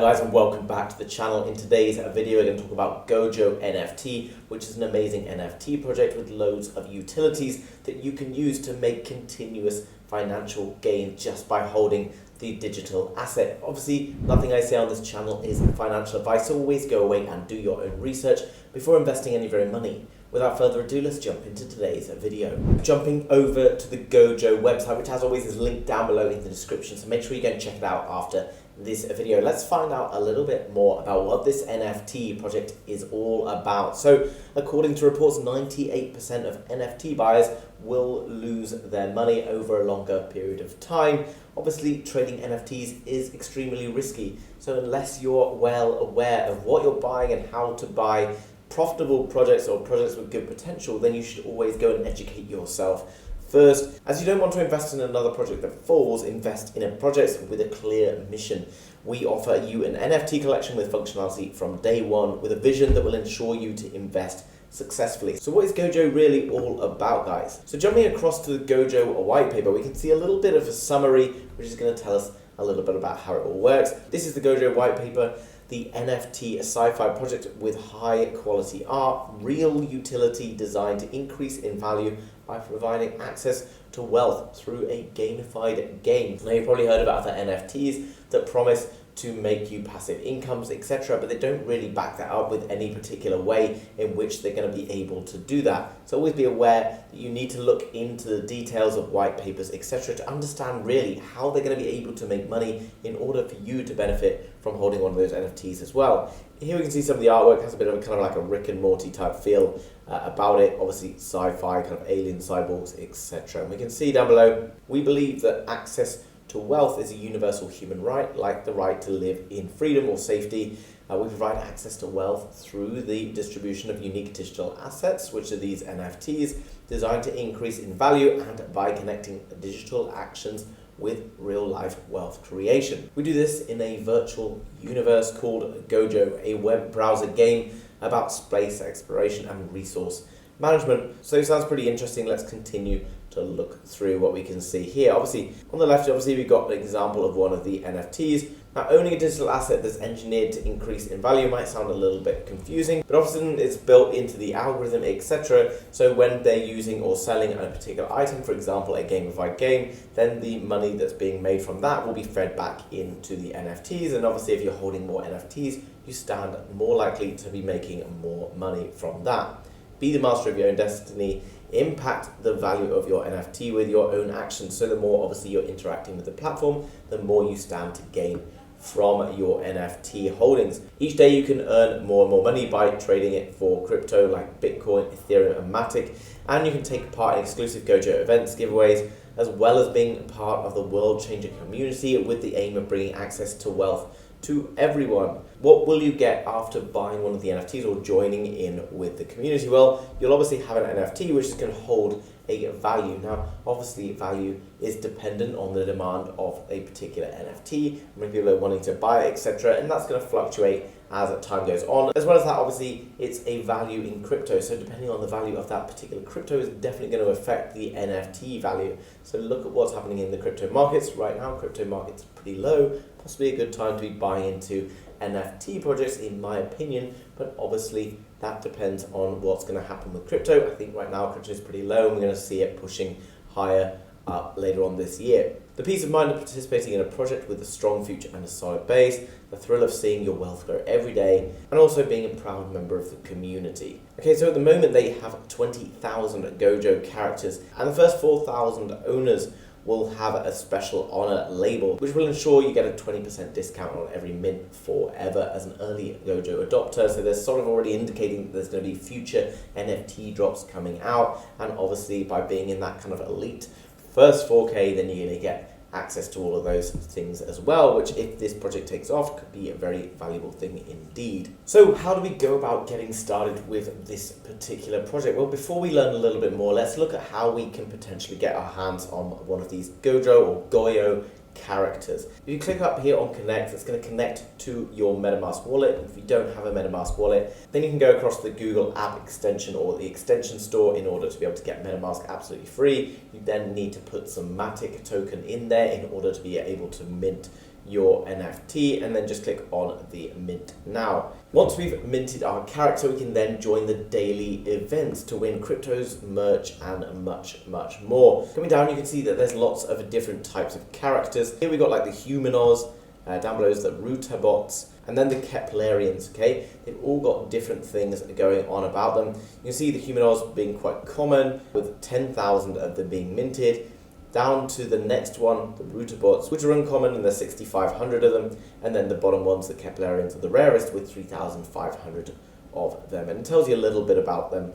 guys, and welcome back to the channel. In today's video we're going to talk about Gojo NFT, which is an amazing NFT project with loads of utilities that you can use to make continuous financial gain just by holding the digital asset. Obviously, nothing I say on this channel is financial advice, so always go away and do your own research before investing any of your own money. Without further ado, let's jump into today's video. Jumping over to the Gojo website, which as always is linked down below in the description, so make sure you go and check it out after this video. Let's find out a little bit more about what this NFT project is all about. So, according to reports, 98% of NFT buyers will lose their money over a longer period of time. Obviously, trading NFTs is extremely risky, so unless you're well aware of what you're buying and how to buy profitable projects or projects with good potential, then you should always go and educate yourself first, as you don't want to invest in another project that falls. Invest in a project with a clear mission. We offer you an NFT collection with functionality from day one, with a vision that will ensure you to invest successfully. So what is Gojo really all about, guys? So jumping across to the Gojo white paper, we can see a little bit of a summary, which is going to tell us a little bit about how it all works. This is the Gojo white paper, the NFT sci-fi project with high quality art, real utility designed to increase in value by providing access to wealth through a gamified game. Now, you've probably heard about other NFTs that promise to make you passive incomes, etc., but they don't really back that up with any particular way in which they're going to be able to do that. So always be aware that you need to look into the details of white papers, etc., to understand really how they're going to be able to make money in order for you to benefit from holding one of those NFTs as well. Here we can see some of the artwork has a bit of a kind of like a Rick and Morty type feel about it. Obviously sci-fi, kind of alien cyborgs, etc. And we can see down below, we believe that access to wealth is a universal human right, like the right to live in freedom or safety. We provide access to wealth through the distribution of unique digital assets, which are these NFTs, designed to increase in value and by connecting digital actions with real-life wealth creation. We do this in a virtual universe called Gojo, a web browser game about space exploration and resource management. So it sounds pretty interesting. Let's continue to look through what we can see here. Obviously, on the left, we've got an example of one of the NFTs. Now, owning a digital asset that's engineered to increase in value might sound a little bit confusing, but often it's built into the algorithm, etc. So when they're using or selling a particular item, for example, a gamified game, then the money that's being made from that will be fed back into the NFTs. And obviously, if you're holding more NFTs, you stand more likely to be making more money from that. Be the master of your own destiny. Impact the value of your NFT with your own actions. So the more obviously you're interacting with the platform, the more you stand to gain from your NFT holdings. Each day you can earn more and more money by trading it for crypto like Bitcoin, Ethereum and Matic, and you can take part in exclusive Gojo events, giveaways, as well as being part of the world-changing community with the aim of bringing access to wealth to everyone. What will you get after buying one of the NFTs or joining in with the community? Well, you'll obviously have an NFT which is going to hold a value. Now, obviously, value is dependent on the demand of a particular NFT. Many people are wanting to buy it, etc., and that's going to fluctuate as time goes on. As well as that, obviously, it's a value in crypto. So depending on the value of that particular crypto is definitely going to affect the NFT value. So look at what's happening in the crypto markets right now. Crypto markets are pretty low. Possibly a good time to be buying into NFT projects, in my opinion, but obviously that depends on what's going to happen with crypto. I think right now crypto is pretty low and we're going to see it pushing higher up later on this year. The peace of mind of participating in a project with a strong future and a solid base, the thrill of seeing your wealth grow every day, and also being a proud member of the community. Okay, so at the moment they have 20,000 Gojo characters, and the first 4,000 owners will have a special honor label, which will ensure you get a 20% discount on every mint forever as an early Gojo adopter. So they're sort of already indicating that there's going to be future NFT drops coming out, and obviously by being in that kind of elite first 4K, then you're going to get access to all of those things as well, which if this project takes off could be a very valuable thing indeed. So how do we go about getting started with this particular project? Well, before we learn a little bit more, let's look at how we can potentially get our hands on one of these Gojo or Goyo characters. If you click up here on connect, it's going to connect to your MetaMask wallet. If you don't have a MetaMask wallet, then you can go across to the Google app extension or the extension store in order to be able to get MetaMask absolutely free. You then need to put some Matic token in there in order to be able to mint your NFT, and then just click on the mint now. Once we've minted our character, we can then join the daily events to win cryptos, merch, and much more. Coming down, you can see that there's lots of different types of characters. Here we got like the Humanos, down below is the Rutabots, and then the Keplerians, okay? They've all got different things going on about them. You can see the Humanos being quite common, with 10,000 of them being minted, down to the next one, the Rutabots, which are uncommon, and there's 6,500 of them, and then the bottom ones, the Keplerians, are the rarest with 3,500 of them. And it tells you a little bit about them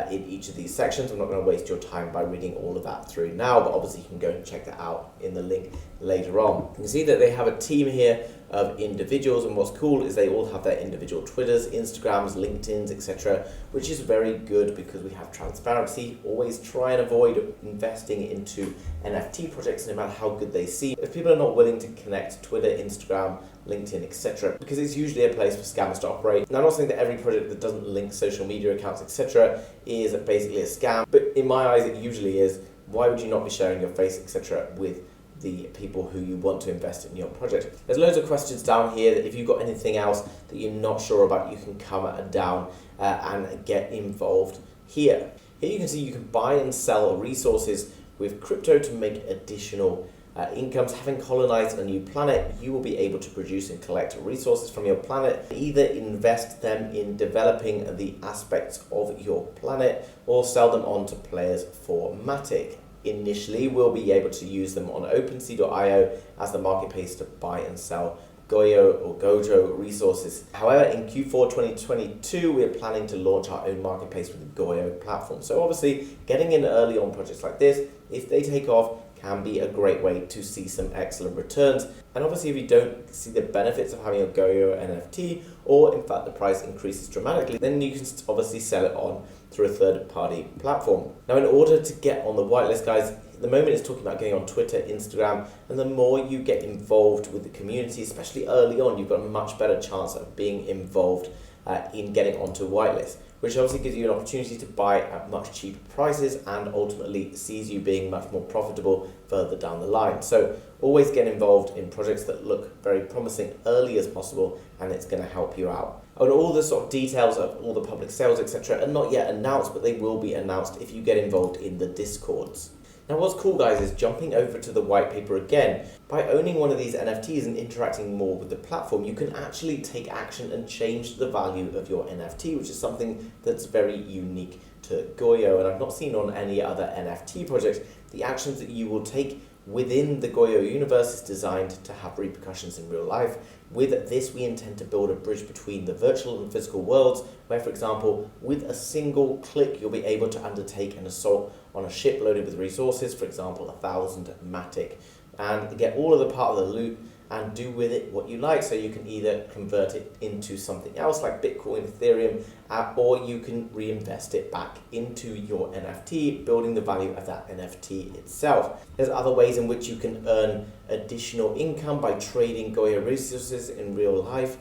in each of these sections. I'm not going to waste your time by reading all of that through now, but obviously you can go and check that out in the link later on. You can see that they have a team here of individuals, and what's cool is they all have their individual Twitters, Instagrams, LinkedIns, etc., which is very good because we have transparency. Always try and avoid investing into NFT projects no matter how good they seem. If people are not willing to connect Twitter, Instagram, LinkedIn, etc., because it's usually a place for scammers to operate. Now, I'm not saying that every project that doesn't link social media accounts, etc., is basically a scam, but in my eyes it usually is. Why would you not be sharing your face, etc., with the people who you want to invest in your project? There's loads of questions down here that if you've got anything else that you're not sure about, you can come down and get involved here. Here you can see you can buy and sell resources with crypto to make additional incomes. Having colonized a new planet, you will be able to produce and collect resources from your planet, either invest them in developing the aspects of your planet or sell them on to players for Matic. Initially, we'll be able to use them on OpenSea.io as the marketplace to buy and sell Gojo or Gojo resources. However, in Q4 2022, we're planning to launch our own marketplace with the Gojo platform. So obviously, getting in early on projects like this, if they take off, can be a great way to see some excellent returns. And obviously, if you don't see the benefits of having a Gojo NFT, or in fact the price increases dramatically, then you can obviously sell it on through a third-party platform. Now, in order to get on the whitelist, guys, at the moment it's talking about getting on Twitter, Instagram, and the more you get involved with the community, especially early on, you've got a much better chance of being involved in getting onto whitelist, which obviously gives you an opportunity to buy at much cheaper prices and ultimately sees you being much more profitable further down the line. So always get involved in projects that look very promising early as possible, and it's going to help you out. And all the sort of details of all the public sales, etc., are not yet announced, but they will be announced if you get involved in the Discords. Now, what's cool, guys, is jumping over to the white paper again. By owning one of these NFTs and interacting more with the platform, you can actually take action and change the value of your NFT, which is something that's very unique to Gojo, and I've not seen on any other NFT project. The actions that you will take within the Gojo universe is designed to have repercussions in real life. With this, we intend to build a bridge between the virtual and physical worlds, where, for example, with a single click, you'll be able to undertake an assault on a ship loaded with resources, for example, 1,000 Matic, and get all of the part of the loot and do with it what you like. So you can either convert it into something else like Bitcoin, Ethereum, or you can reinvest it back into your NFT, building the value of that NFT itself. There's other ways in which you can earn additional income by trading Gojo resources in real life.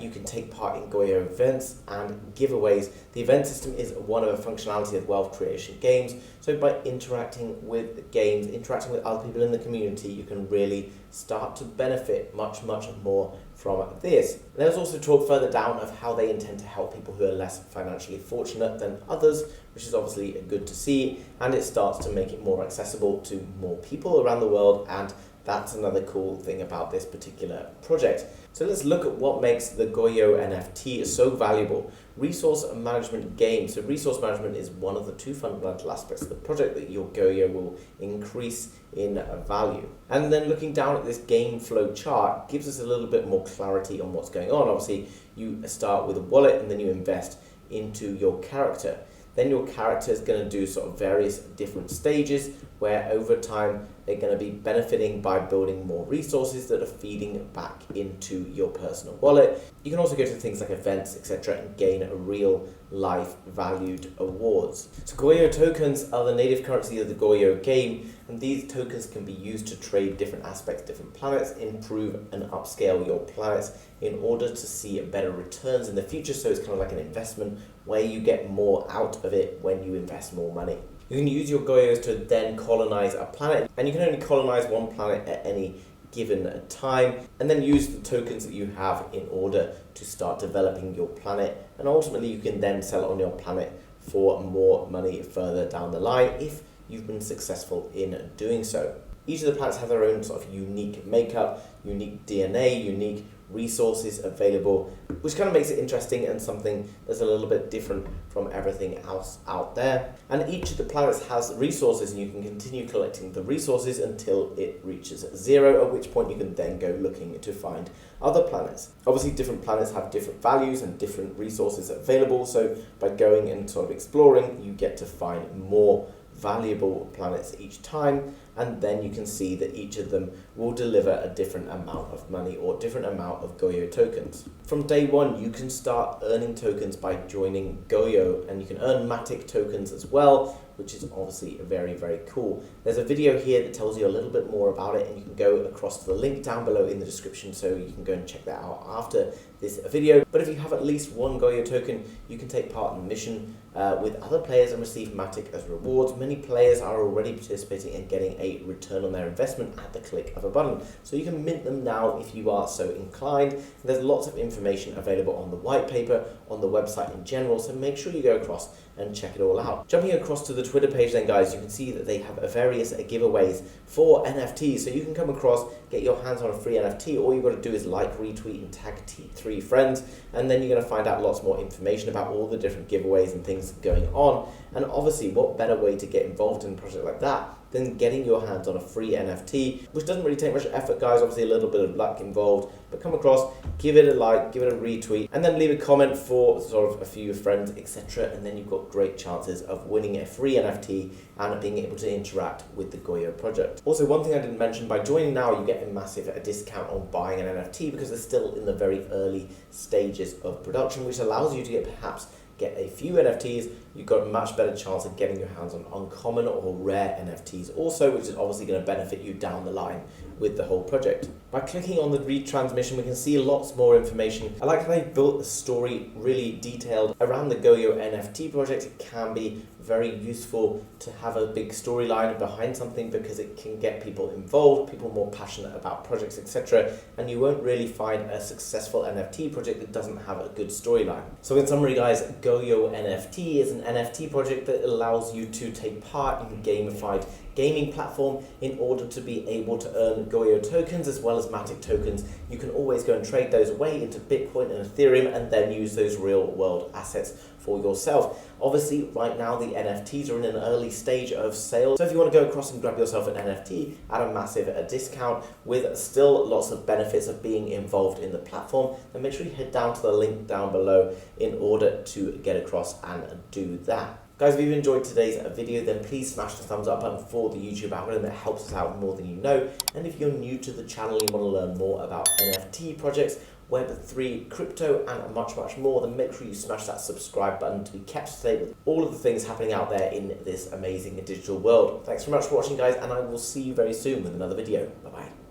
You can take part in Gojo events and giveaways. The event system is one of the functionality of wealth creation games. So by interacting with games, interacting with other people in the community, you can really start to benefit much more from this. There's also talk further down of how they intend to help people who are less financially fortunate than others, which is obviously good to see, and it starts to make it more accessible to more people around the world, and that's another cool thing about this particular project. So let's look at what makes the Gojo NFT so valuable. Resource management game. So resource management is one of the two fundamental aspects of the project that your Gojo will increase in value. And then looking down at this game flow chart gives us a little bit more clarity on what's going on. Obviously, you start with a wallet and then you invest into your character. Then your character is going to do sort of various different stages where over time they're going to be benefiting by building more resources that are feeding back into your personal wallet. You can also go to things like events, etc., and gain a real life valued awards. So Gojo tokens are the native currency of the Gojo game, and these tokens can be used to trade different aspects, different planets, improve and upscale your planets in order to see better returns in the future. So it's kind of like an investment where you get more out of it when you invest more money. You can use your Gojos to then colonize a planet, and you can only colonize one planet at any given time, and then use the tokens that you have in order to start developing your planet, and ultimately you can then sell it on your planet for more money further down the line if you've been successful in doing so. Each of the planets have their own sort of unique makeup, unique DNA, unique resources available, which kind of makes it interesting and something that's a little bit different from everything else out there. And each of the planets has resources, and you can continue collecting the resources until it reaches 0, at which point you can then go looking to find other planets. Obviously, different planets have different values and different resources available, so by going and sort of exploring, you get to find more valuable planets each time, and then you can see that each of them will deliver a different amount of money or different amount of Gojo tokens. From day one, you can start earning tokens by joining Gojo, and you can earn Matic tokens as well, which is obviously very, very cool. There's a video here that tells you a little bit more about it, and you can go across to the link down below in the description, so you can go and check that out after this video. But if you have at least one Gojo token, you can take part in the mission with other players and receive Matic as rewards. Many players are already participating and getting a return on their investment at the click of a button, so you can mint them now if you are so inclined. And there's lots of information available on the white paper, on the website in general, so make sure you go across and check it all out. Jumping across to the Twitter page then, guys, you can see that they have various giveaways for NFTs, so you can come across, get your hands on a free NFT. All you've got to do is like, retweet and tag 3 friends, and then you're going to find out lots more information about all the different giveaways and things going on. And obviously, what better way to get involved in a project like that than getting your hands on a free NFT, which doesn't really take much effort, guys. Obviously a little bit of luck involved, but come across, give it a like, give it a retweet, and then leave a comment for sort of a few friends, etc. And then you've got great chances of winning a free NFT and being able to interact with the Gojo project. Also, one thing I didn't mention, by joining now, you get a massive discount on buying an NFT because they're still in the very early stages of production, which allows you to get a few NFTs. You've got a much better chance of getting your hands on uncommon or rare NFTs also, which is obviously going to benefit you down the line with the whole project. By clicking on the retransmission, we can see lots more information. I like how they built the story really detailed around the Gojo NFT project. It can be very useful to have a big storyline behind something because it can get people involved, people more passionate about projects, etc. And you won't really find a successful NFT project that doesn't have a good storyline. So in summary, guys, Gojo NFT is an NFT project that allows you to take part in a gamified gaming platform in order to be able to earn Gojo tokens as well as Matic tokens. You can always go and trade those away into Bitcoin and Ethereum and then use those real world assets for yourself. Obviously, right now the NFTs are in an early stage of sale, so if you want to go across and grab yourself an NFT at a massive discount with still lots of benefits of being involved in the platform, then make sure you head down to the link down below in order to get across and do that. Guys, if you've enjoyed today's video, then please smash the thumbs up button for the YouTube algorithm. That helps us out more than you know. And if you're new to the channel and you want to learn more about NFT projects, Web3, crypto, and much, much more, then make sure you smash that subscribe button to be kept up to date with all of the things happening out there in this amazing digital world. Thanks very much for watching, guys, and I will see you very soon with another video. Bye-bye.